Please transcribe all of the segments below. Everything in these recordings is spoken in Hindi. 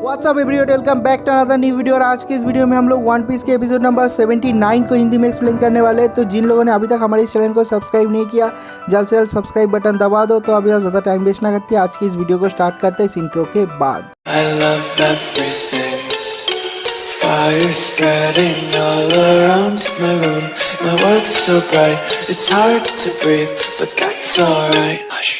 WhatsApp everyone, welcome back to another new video. और आज के इस वीडियो में हम लोग वन पीस के एपिसोड नंबर 79 को हिंदी में एक्सप्लेन करने वाले हैं। तो जिन लोगों ने अभी तक हमारे इस चैनल को सब्सक्राइब नहीं किया, जल्द से जल्द सब्सक्राइब बटन दबा दो। तो अभी और ज़्यादा टाइम वेस्ट ना करते आज की इस वीडियो को स्टार्ट करते हैं इस इंट्रो के बाद। Fire spreading all around my room. My world's so bright, it's hard to breathe, but that's alright. Hush.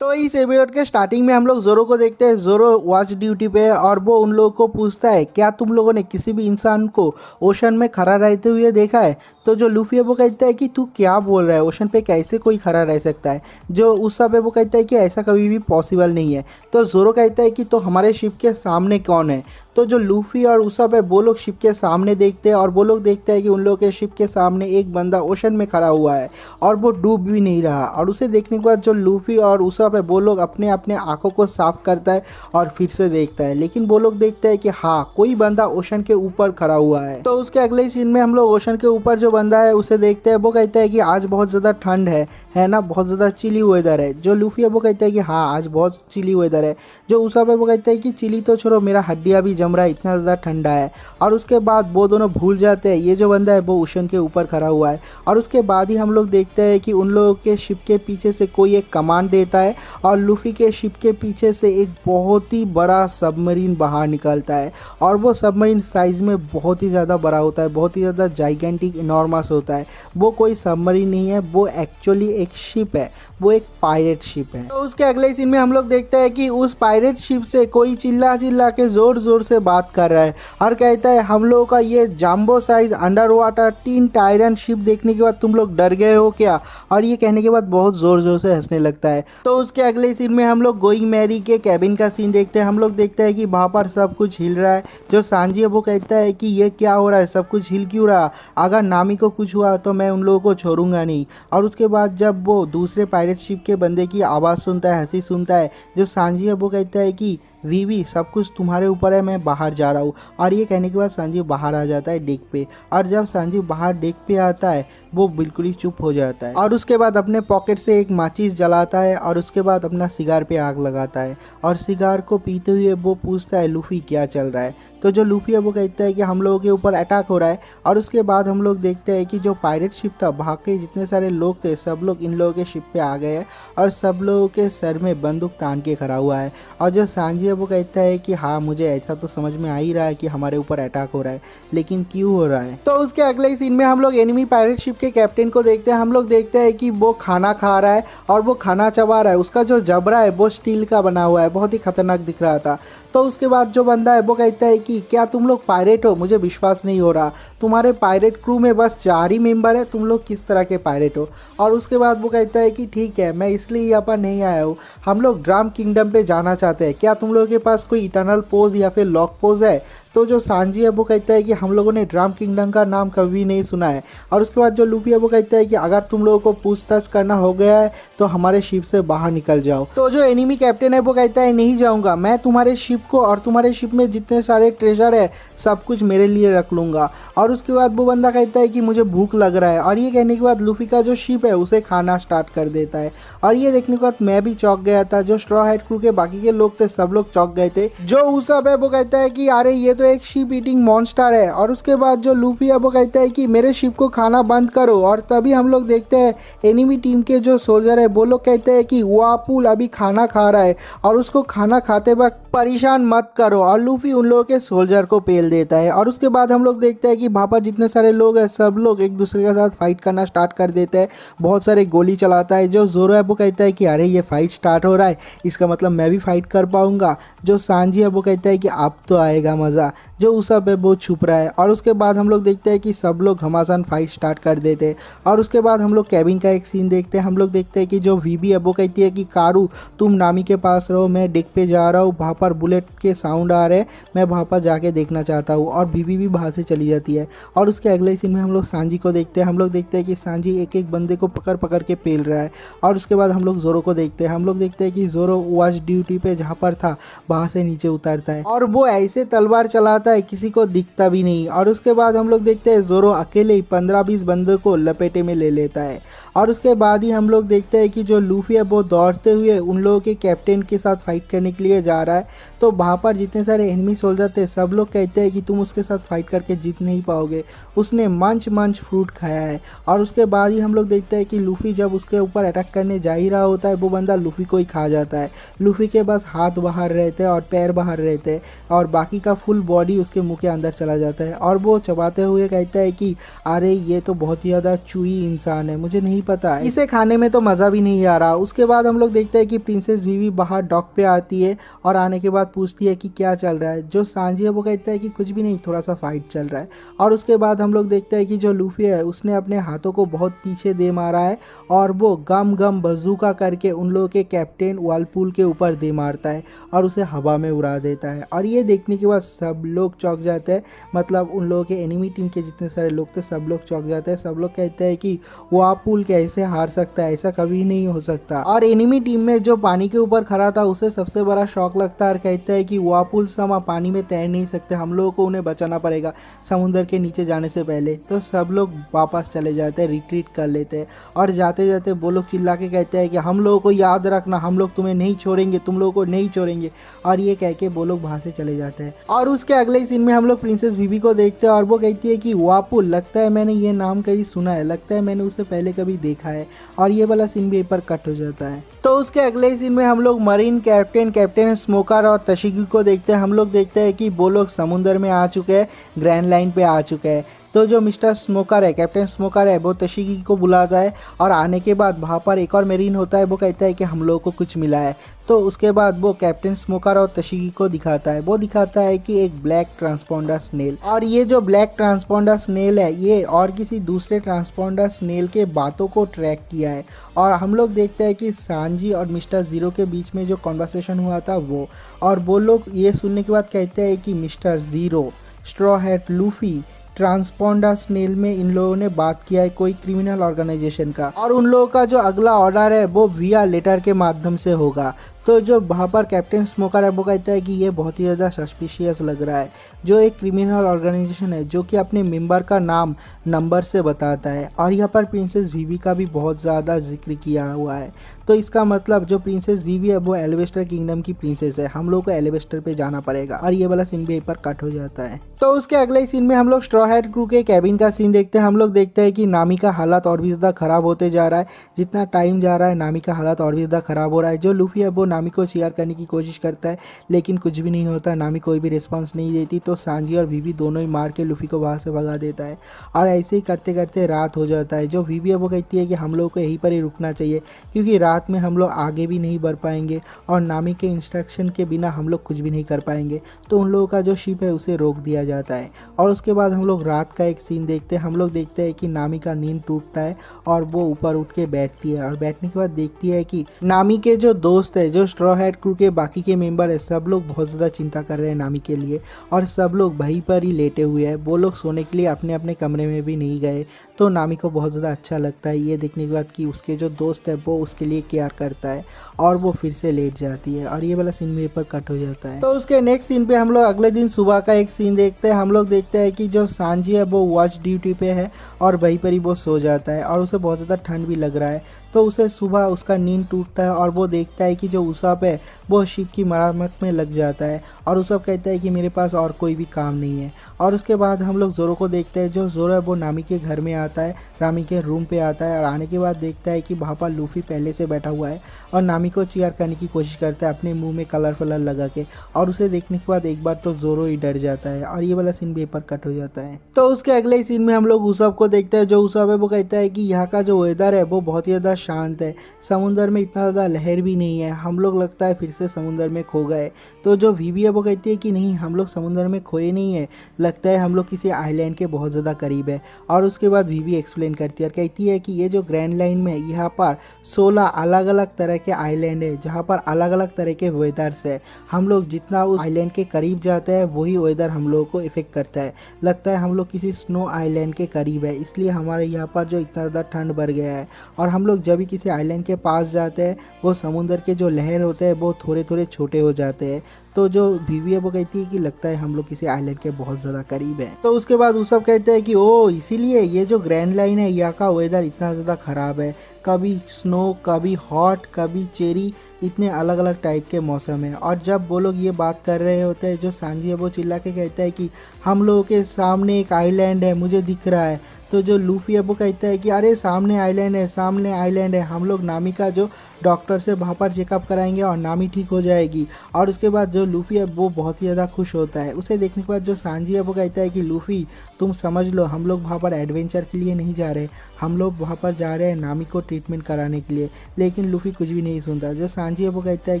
तो इस एपिसोड के स्टार्टिंग में हम लोग जोरो को देखते हैं। जोरो वॉच ड्यूटी पे है और वो उन लोगों को पूछता है, क्या तुम लोगों ने किसी भी इंसान को ओशन में खड़ा रहते हुए देखा है? तो जो लूफी है वो कहता है कि तू क्या बोल रहा है, ओशन पे कैसे कोई खड़ा रह सकता है? जो उसाप है वो कहता है कि ऐसा कभी भी पॉसिबल नहीं है। तो जोरो कहता है कि तो हमारे शिप के सामने कौन है? तो जो लूफी और उसाप है वो लोग शिप के सामने देखते हैं और वो लोग देखते हैं कि उन लोगों के शिप के सामने एक बंदा ओशन में खड़ा हुआ है और वो डूब भी नहीं रहा। और उसे देखने के बाद जो लूफी और उसाप है वो लोग अपने अपने आंखों को साफ करता है और फिर से देखता है, लेकिन वो लोग देखते हैं कि हाँ, कोई बंदा ओशन के ऊपर खड़ा हुआ है। तो उसके अगले सीन में हम लोग ओशन के ऊपर जो बंदा है उसे देखते हैं। वो कहता है कि आज बहुत ज़्यादा ठंड है ना, बहुत ज़्यादा चिली वेदर है। जो लूफी है वो कहता है कि हाँ, आज बहुत चिली वेदर है। जो उसाप है वो कहता है कि चिली तो छोड़ो, मेरा हड्डियाँ भी जम रहा है, इतना ज़्यादा ठंडा है। और उसके बाद वो दोनों भूल जाते हैं ये जो बंदा है वो ओशन के ऊपर खड़ा हुआ है। और उसके बाद ही हम लोग देखते हैं कि उन लोगों के शिप के पीछे से कोई एक कमांड देता है और लूफी के शिप के पीछे से एक बहुत ही बड़ा सबमरीन बाहर निकलता है। और वो सबमरीन साइज़ में बहुत ही ज़्यादा बड़ा होता है, बहुत ही ज़्यादा जाइगेंटिक इनॉर्मस होता है। वो कोई सबमरीन नहीं है, वो एक्चुअली एक शिप है, वो एक पायरेट शिप है। तो उसके अगले सीन में हम लोग देखते हैं कि उस पायरेट शिप से कोई चिल्ला चिल्ला के ज़ोर ज़ोर से बात कर रहा है और कहता है, हम लोगों का ये jumbo size under water tin tyrant ship देखने के बाद तुम लोग डर गए हो क्या? और ये कहने के बाद बहुत ज़ोर ज़ोर से हंसने लगता है। तो उसके अगले सीन में हम लोग गोइंग मैरी के कैबिन का सीन देखते हैं। हम लोग देखते हैं कि वहाँ पर सब कुछ हिल रहा है। जो सांजी है वो कहता है कि ये क्या हो रहा है, सब कुछ हिल क्यों रहा? अगर नामी को कुछ हुआ तो मैं उन लोगों को छोड़ूंगा नहीं। और उसके बाद जब वो दूसरे पायरेट शिप के बंदे की आवाज़ सुनता है, हंसी सुनता है, जो सांजी है वो कहता है कि वीवी सब कुछ तुम्हारे ऊपर है, मैं बाहर जा रहा हूँ। और ये कहने के बाद संजीव बाहर आ जाता है डेक पे। और जब संजीव बाहर डेक पे आता है वो बिल्कुल ही चुप हो जाता है और उसके बाद अपने पॉकेट से एक माचिस जलाता है और उसके बाद अपना सिगार पे आग लगाता है और सिगार को पीते हुए वो पूछता है, लूफी क्या चल रहा है? तो जो लूफी है वो कहता है कि हम लोगों के ऊपर अटैक हो रहा है। और उसके बाद हम लोग देखते हैं कि जो पायरेट शिप था, वहाँ के जितने सारे लोग थे सब लोग इन लोगों के शिप पे आ गए हैं और सब लोगों के सर में बंदूक तान के खड़ा हुआ है। और जो सांजी वो कहता है कि हाँ, मुझे ऐसा तो समझ में आ ही रहा है कि हमारे ऊपर अटैक हो रहा है, लेकिन क्यों हो रहा है? तो उसके अगले सीन में हम लोग एनिमी पायरेट शिप के कैप्टन को देखते हैं। हम लोग देखते हैं कि वो खाना खा रहा है और वो खाना चबा रहा है। उसका जो जबड़ा है वो स्टील का बना हुआ है, बहुत ही खतरनाक दिख रहा था। तो उसके बाद जो बंदा है वो कहता है कि क्या तुम लोग पायरेट हो? मुझे विश्वास नहीं हो रहा, तुम्हारे पायरेट क्रू में बस 4 ही मेंबर है, तुम लोग किस तरह के पायरेट हो? और उसके बाद वो कहता है कि ठीक है, मैं इसलिए यहाँ पर नहीं आया हूँ, हम लोग ड्राम किंगडम पे जाना चाहते हैं, क्या तुम लोगों के पास कोई इटर्नल पोज या फिर लॉक पोज है? तो जो सांजी है वो कहता है कि हम लोगों ने ड्राम किंगडम का नाम कभी नहीं सुना है। और उसके बाद जो लूफी है वो कहता है कि अगर तुम लोगों को पूछताछ करना हो गया है तो हमारे शिप से बाहर निकल जाओ। तो जो एनिमी कैप्टन है वो कहता है, नहीं जाऊंगा, मैं तुम्हारे शिप को और तुम्हारे शिप में जितने सारे ट्रेजर है सब कुछ मेरे लिए रख लूंगा। और उसके बाद वो बंदा कहता है कि मुझे भूख लग रहा है। और ये कहने के बाद लूफी का जो शिप है उसे खाना स्टार्ट कर देता है। और ये देखने के बाद मैं भी चौंक गया था, जो स्ट्रॉ हेड क्रू के बाकी के लोग थे सब लोग चौंक गए थे। जो उसाप है वो कहता है कि अरे ये तो एक शिप ईटिंग मॉन्स्टर है। और उसके बाद जो लूफी है वो कहता है कि मेरे शिप को खाना बंद करो। और तभी हम लोग देखते हैं एनिमी टीम के जो सोल्जर है वो लोग कहते हैं कि वापुल अभी खाना खा रहा है और उसको खाना खाते वक्त परेशान मत करो। और लूफी उन लोगों के सोल्जर को पेल देता है। और उसके बाद हम लोग देखते हैं कि वहाँ पर जितने सारे लोग हैं सब लोग एक दूसरे के साथ फाइट करना स्टार्ट कर देते हैं, बहुत सारे गोली चलाता है। जो जोरो है वो कहता है कि अरे ये फाइट स्टार्ट हो रहा है, इसका मतलब मैं भी फाइट कर पाऊंगा। जो सांजी है वो कहता है कि अब तो आएगा मज़ा। जो उसाप है वो छुप रहा है। और उसके बाद हम लोग देखते हैं कि सब लोग घमासान फाइट स्टार्ट कर देते हैं। और उसके बाद हम लोग कैबिन का एक सीन देखते हैं। हम लोग देखते हैं कि जो वीबी है वो कहती है कि कारू तुम नामी के पास रहो, मैं डेक पे जा रहा हूँ, वहाँ पर बुलेट के साउंड आ रहे हैं, मैं वहाँ पर जाके देखना चाहता हूँ। और वीबी भी वहाँ से चली जाती है। और उसके अगले सीन में हम लोग सांजी को देखते हैं। हम लोग देखते हैं कि सांजी एक एक बंदे को पकड़ पकड़ के पेल रहा है। और उसके बाद हम लोग जोरो को देखते हैं। हम लोग देखते हैं कि जोरो वॉच ड्यूटी पे जहाँ पर था वहाँ से नीचे उतरता है और वो ऐसे तलवार चलाता है किसी को दिखता भी नहीं। और उसके बाद हम लोग देखते हैं जोरो अकेले ही 15-20 बंदों को लपेटे में ले लेता है। और उसके बाद ही हम लोग देखते हैं कि जो लूफी है वो दौड़ते हुए उन लोगों के कैप्टन के साथ फाइट करने के लिए जा रहा है। तो वहाँ पर जितने सारे एनिमी सोल्जर थे सब लोग कहते हैं कि तुम उसके साथ फाइट करके जीत नहीं पाओगे, उसने मंच फ्रूट खाया है। और उसके बाद ही हम लोग देखते हैं कि लूफी जब उसके ऊपर अटैक करने जा ही रहा होता है वो बंदा लूफी को ही खा जाता है। लूफी के बस हाथ बाहर रहते हैं और पैर बाहर रहते हैं और बाकी का फुल बॉडी उसके मुंह के अंदर चला जाता है। और वो चबाते हुए कहता है कि अरे ये तो बहुत ही ज़्यादा चूई इंसान है, मुझे नहीं पता, इसे खाने में तो मज़ा भी नहीं आ रहा। उसके बाद हम लोग देखते हैं कि प्रिंसेस वीवी बाहर डॉक पे आती है और आने के बाद पूछती है कि क्या चल रहा है। जो सांजी है वो कहता है कि कुछ भी नहीं, थोड़ा सा फाइट चल रहा है। और उसके बाद हम लोग देखते हैं कि जो लूफी है उसने अपने हाथों को बहुत पीछे दे मारा है और वो गम गम बजूका करके उन लोगों के कैप्टन वालपूल के ऊपर दे मारता है और उसे हवा में उड़ा देता है। और ये देखने के बाद सब लोग चौंक जाते हैं, मतलब उन लोगों के एनिमी टीम के जितने सारे लोग थे सब लोग चौंक जाते हैं। सब लोग कहते हैं कि वालपूल कैसे हार सकता है, ऐसा कभी नहीं हो सकता। और एनिमी टीम में जो पानी के ऊपर खड़ा था उसे सबसे बड़ा शौक लगता है और कहता है कि वालपूल समा पानी में तैर नहीं सकते, हम लोगों को उन्हें बचाना पड़ेगा समुद्र के नीचे जाने से पहले। तो सब लोग वापस चले जाते हैं, रिट्रीट कर लेते हैं। और जाते जाते वो लोग चिल्ला के कहते हैं कि हम लोगों को याद रखना, हम लोग तुम्हें नहीं छोड़ेंगे, तुम लोगों को नहीं छोड़ेंगे। और ये कह के वो लोग वहाँ से चले जाते हैं। और उसके अगले ही सीन में हम लोग प्रिंसेस बीबी को देखते हैं और वो कहती है कि वालपूल, लगता है मैंने ये नाम कहीं सुना है, लगता है मैंने उसे पहले कभी देखा है। और ये वाला सीन भी यहीं पर कट हो जाता है। तो उसके अगले ही सीन में हम लोग मरीन कैप्टन स्मोकर और तशिगी को देखते हैं। हम लोग देखते हैं कि वो लोग समुद्र में आ चुके हैं, ग्रैंड लाइन पे आ चुके हैं। तो जो मिस्टर स्मोकर है, कैप्टन स्मोकर है, वो तशिगी को बुलाता है और आने के बाद वहाँ पर एक और मेरीन होता है, वो कहता है कि हम लोगों को कुछ मिला है। तो उसके बाद वो कैप्टन स्मोकर और तशिगी को दिखाता है, वो दिखाता है कि एक ब्लैक ट्रांसपोंडर स्नेल। और ये जो ब्लैक ट्रांसपोंडर स्नेल है ये और किसी दूसरे ट्रांसपोंडर स्नेल के बातों को ट्रैक किया है। और हम लोग देखते हैं कि सांजी और मिस्टर ज़ीरो के बीच में जो कॉन्वर्सेशन हुआ था वो, और वो लोग ये सुनने के बाद कहते हैं कि Mister Zero, straw hat Luffy, transponder snail में इन लोगों ने बात किया है कोई क्रिमिनल ऑर्गेनाइजेशन का, और उन लोगों का जो अगला ऑर्डर है वो विया लेटर के माध्यम से होगा। तो जो वहाँ पर कैप्टन स्मोकर है वो कहता है कि ये बहुत ही ज़्यादा सस्पिशियस लग रहा है, जो एक क्रिमिनल ऑर्गेनाइजेशन है जो कि अपने मेंबर का नाम नंबर से बताता है। और यहाँ पर प्रिंसेस बीबी का भी बहुत ज़्यादा जिक्र किया हुआ है। तो इसका मतलब जो प्रिंसेस बीबी है वो एलिवेस्टर किंगडम की प्रिंसेस है, हम लोग को एलिवेस्टर पे जाना पड़ेगा। और ये वाला सीन भी यहीं पर कट हो जाता है। तो उसके अगले सीन में हम लोग स्ट्रॉ हैट क्रू के कैबिन का सीन देखते हैं। हम लोग देखते हैं कि नामी का हालात और भी ज़्यादा ख़राब होते जा रहा है, जितना टाइम जा रहा है नामी का हालात और भी ज़्यादा ख़राब हो रहा है। जो लूफी है वो नामी को शेयर करने की कोशिश करता है लेकिन कुछ भी नहीं होता, नामी कोई भी रिस्पांस नहीं देती। तो सांजी और बीबी दोनों ही मार के लूफी को वहाँ से भगा देता है। और ऐसे ही करते करते रात हो जाता है। जो बीबी है वो कहती है कि हम लोग को यहीं पर ही रुकना चाहिए क्योंकि रात में हम लोग आगे भी नहीं बढ़ पाएंगे और नामी के इंस्ट्रक्शन के बिना हम लोग कुछ भी नहीं कर पाएंगे। तो उन लोगों का जो शिप है उसे रोक दिया जाता है। और उसके बाद हम लोग रात का एक सीन देखते हैं। हम लोग देखते हैं कि नामी का नींद टूटता है और वो ऊपर उठ के बैठती है और बैठने के बाद देखती है कि नामी के जो दोस्त है, जो स्ट्रॉ हैट क्रू के बाकी के मेंबर है, सब लोग बहुत ज़्यादा चिंता कर रहे हैं नामी के लिए और सब लोग वहीं पर ही लेटे हुए हैं। वो लोग सोने के लिए अपने अपने कमरे में भी नहीं गए। तो नामी को बहुत ज़्यादा अच्छा लगता है ये देखने के बाद कि उसके जो दोस्त है वो उसके लिए केयर करता है और वो फिर से लेट जाती है। और ये वाला सीन मेरे पर कट हो जाता है। तो उसके नेक्स्ट सीन पे हम लोग अगले दिन सुबह का एक सीन देखते हैं। हम लोग देखते हैं कि जो सांजी है वो वॉच ड्यूटी पे है और वहीं पर ही वो सो जाता है और उसे बहुत ज़्यादा ठंड भी लग रहा है। तो उसे सुबह उसका नींद टूटता है और वो देखता है कि जो उसप है वो शिप की मरम्मत में लग जाता है और उसप कहता है कि मेरे पास और कोई भी काम नहीं है। और उसके बाद हम लोग जोरो को देखते हैं। जो जोरो है वो नामी के घर में आता है, नामी के रूम पे आता है और आने के बाद देखता है कि वहाँ पर लूफी पहले से बैठा हुआ है और नामी को चीयर करने की कोशिश करता है अपने मुंह में कलर फलर लगा के। और उसे देखने के बाद एक बार तो जोरो ही डर जाता है और ये वाला सीन भी पर कट हो जाता है। तो उसके अगले ही सीन में हम लोग उसप को देखते हैं। जो उसप है वो कहता है कि यहाँ का जो वेदर है वो बहुत ही ज़्यादा शांत है, समुंदर में इतना ज़्यादा लहर भी नहीं है, हम लोग लगता है फिर से समुंदर में खो गए। तो जो वीवी है वो कहती है कि नहीं, हम लोग समुंदर में खोए नहीं है, लगता है हम लोग किसी आइलैंड के बहुत ज़्यादा करीब है। और उसके बाद वीवी एक्सप्लेन करती है और कहती है कि ये जो ग्रैंड लाइन में यहाँ पर 16 अलग अलग तरह के आइलैंड है जहाँ पर अलग अलग तरह के वेदर्स है। हम लोग जितना उस आइलैंड के करीब जाते हैं वही वेदर हम लोगों को इफेक्ट करता है, लगता है हम लोग किसी स्नो आइलैंड के करीब है, इसलिए हमारे यहाँ पर जो इतना ज़्यादा ठंड बढ़ गया है। और हम लोग जब भी किसी आइलैंड के पास जाते हैं वो समुंदर के जो लहर नहर होते हैं वो थोड़े थोड़े छोटे हो जाते हैं। तो जो वीवी है वो कहती है कि लगता है हम लोग किसी आइलैंड के बहुत ज़्यादा करीब हैं। तो उसके बाद उसब कहते हैं कि ओ इसीलिए ये जो ग्रैंड लाइन है यहाँ का वेदर इतना ज़्यादा ख़राब है, कभी स्नो कभी हॉट कभी चेरी, इतने अलग अलग टाइप के मौसम है। और जब वो लोग ये बात कर रहे होते हैं जो सांजी है वो चिल्ला के कहता है कि हम लोगों के सामने एक आइलैंड है, मुझे दिख रहा है। तो जो लूफी है वो कहता है कि अरे सामने आइलैंड है, सामने आइलैंड है, हम लोग नामी का जो डॉक्टर से वहाँ पर चेकअप कराएंगे और नामी ठीक हो जाएगी। और उसके बाद जो लूफी है वो बहुत ही ज़्यादा खुश होता है। उसे देखने के बाद जो सांजी है वो कहता है कि लूफी तुम समझ लो हम लोग वहाँ पर एडवेंचर के लिए नहीं जा रहे, हम लोग वहाँ पर जा रहे हैं नामी को ट्रीटमेंट कराने के लिए। लेकिन लूफी कुछ भी नहीं सुनता। जो सांजी है वो कहता है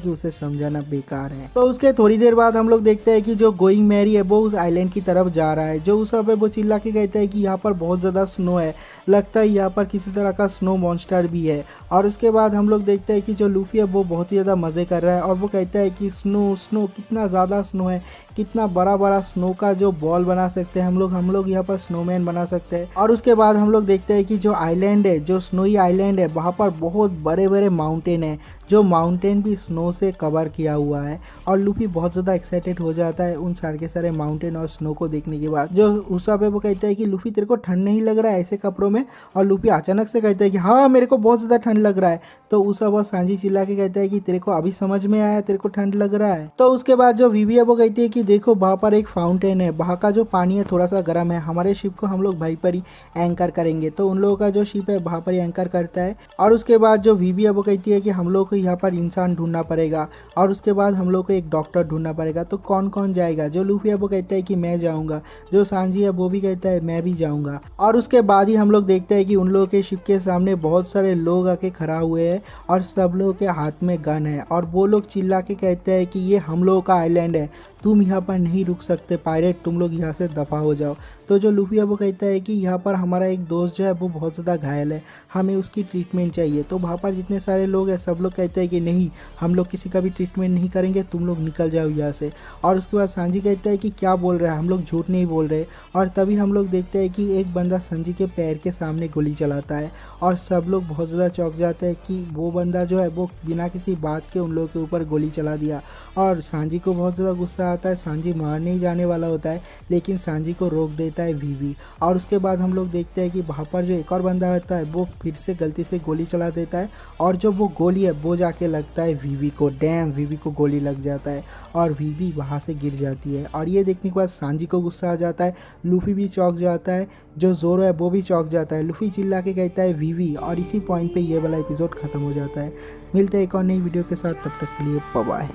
कि उसे समझाना बेकार है। तो उसके थोड़ी देर बाद हम लोग देखते हैं कि जो गोइंग मैरी है वो उस आइलैंड की तरफ जा रहा है। जो उस पे वो चिल्ला के कहता है कि यहाँ पर बहुत ज़्यादा स्नो है, लगता है यहाँ पर किसी तरह का स्नो मॉन्स्टर भी है। और उसके बाद हम लोग देखते हैं कि जो लूफी है वो बहुत ही ज़्यादा मज़े कर रहा है और वो कहता है कि स्नो स्नो कितना ज़्यादा स्नो है, कितना बड़ा बड़ा स्नो का जो बॉल बना सकते हैं हम लोग यहाँ पर स्नोमैन बना सकते हैं। और उसके बाद हम लोग देखते हैं कि जो आइलैंड है, जो स्नोई आइलैंड है, वहाँ पर बहुत बड़े बड़े माउंटेन है, जो माउंटेन भी स्नो से कवर किया हुआ है। और लूफी बहुत ज़्यादा एक्साइटेड हो जाता है उन सारे के सारे माउंटेन और स्नो को देखने के बाद। जो उसाब है वो कहता है कि लूफी तेरे को ठंड नहीं लग रहा है ऐसे कपड़ों में? और लूफी अचानक से कहता है कि हाँ मेरे को बहुत ज़्यादा ठंड लग रहा है। तो उसाब और सांजी चिल्ला के कहता है कि तेरे को अभी समझ में आया तेरे को ठंड लग रहा है? तो उसके बाद जो वीवी है वो कहती है कि देखो वहाँ पर एक फाउंटेन है, वहाँ का जो पानी है थोड़ा सा गर्म है, हमारे शिप को हम लोग वहीं पर ही एंकर करेंगे। तो उन लोगों का जो शिप है वहाँ पर ही एंकर करता है। और उसके बाद जो वीवी है वो कहती है कि हम लोग को यहाँ पर इंसान ढूंढना पड़ेगा और उसके बाद हम लोग को एक डॉक्टर ढूंढना पड़ेगा। तो कौन कौन जाएगा? जो लूफी है वो कहता है कि मैं जाऊँगा। जो सांजी है वो भी कहता है मैं भी जाऊँगा। और उसके बाद ही हम लोग देखते हैं कि उन लोगों के शिप के सामने बहुत सारे लोग आके खड़ा हुए हैं और सब लोगों के हाथ में गन है। और वो लोग चिल्ला के कहते हैं कि ये हम लोगों का आइलैंड है, तुम यहाँ पर नहीं रुक सकते पायरेट, तुम लोग यहाँ से दफ़ा हो जाओ। तो जो लूफी है वो कहता है कि यहाँ पर हमारा एक दोस्त जो है वो बहुत ज़्यादा घायल है, हमें उसकी ट्रीटमेंट चाहिए। तो वहाँ पर जितने सारे लोग हैं सब लोग कहते हैं कि नहीं हम लोग किसी का भी ट्रीटमेंट नहीं करेंगे, तुम लोग निकल जाओ यहाँ से। और उसके बाद सांजी कहता है कि क्या बोल रहा है, हम लोग झूठ नहीं बोल रहे। और तभी हम लोग देखते हैं कि एक बंदा सांजी के पैर के सामने गोली चलाता है और सब लोग बहुत ज़्यादा चौंक जाते हैं कि वो बंदा जो है वो बिना किसी बात के उन लोगों के ऊपर गोली चला दिया। और सांजी को बहुत ज़्यादा गुस्सा आता है, सांजी मारने ही जाने वाला होता है लेकिन सांजी को रोक देता है वीवी। और उसके बाद हम लोग देखते हैं कि वहाँ पर जो एक और बंदा होता है वो फिर से गलती से गोली चला देता है और जो वो गोली है वो जाके लगता है वीवी को। डैम, वीवी को गोली लग जाता है और वीवी वहाँ से गिर जाती है। और ये देखने के बाद सांजी को गुस्सा आ जाता है, लूफी भी चौंक जाता है, जो जोरो है वो भी चौंक जाता है। लूफी चिल्ला के कहता है वीवी और इसी पॉइंट पे ये वाला एपिसोड खत्म हो जाता है। मिलते हैं एक और नई वीडियो के साथ, तब तक के लिए बाय बाय।